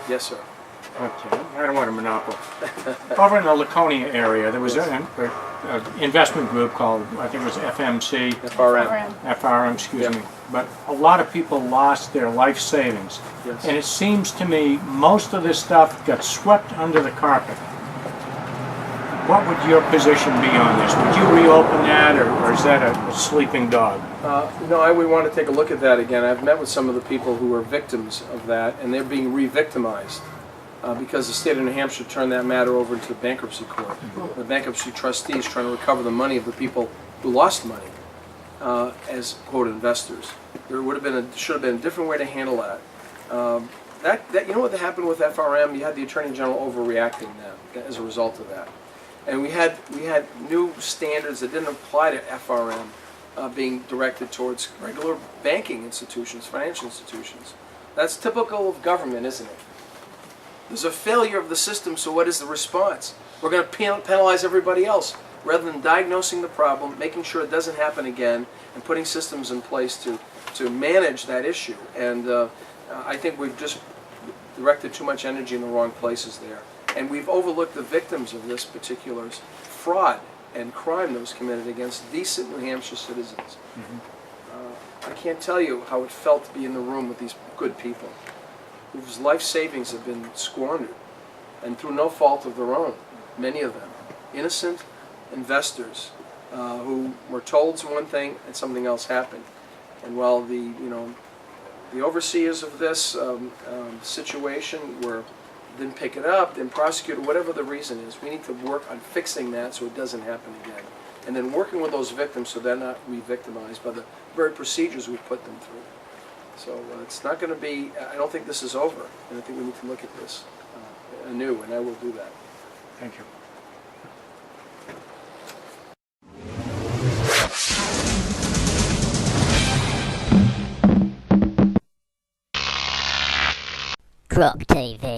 Yes, sir. Okay, I don't want a monopoly. Over in the Laconia area, there was an investment group called, I think it was FMC. FRM. FRM, excuse Yeah. me. But a lot of people lost their life savings. Yes. And it seems to me most of this stuff got swept under the carpet. What would your position be on this? Would you reopen that, or is that a sleeping dog? No, we want to take a look at that again. I've met with some of the people who are victims of that, and they're being re-victimized because the state of New Hampshire turned that matter over to the bankruptcy court. The bankruptcy trustees trying to recover the money of the people who lost money as quote investors. There should have been a different way to handle that. You know what happened with FRM? You had the Attorney General overreacting that as a result of that. And we had new standards that didn't apply to FRM being directed towards regular banking institutions, financial institutions. That's typical of government, isn't it? There's a failure of the system, so what is the response? We're going to penalize everybody else rather than diagnosing the problem, making sure it doesn't happen again, and putting systems in place to manage that issue. And I think we've just directed too much energy in the wrong places there. And we've overlooked the victims of this particular fraud and crime that was committed against decent New Hampshire citizens. I can't tell you how it felt to be in the room with these good people whose life savings have been squandered, and through no fault of their own, many of them. Innocent investors who were told one thing and something else happened. And while the overseers of this situation didn't pick it up, didn't prosecute it, whatever the reason is, we need to work on fixing that so it doesn't happen again. And then working with those victims so they're not re-victimized by the very procedures we put them through. So it's not going to be, I don't think this is over, and I think we need to look at this anew, and I will do that. Thank you. GrokTV.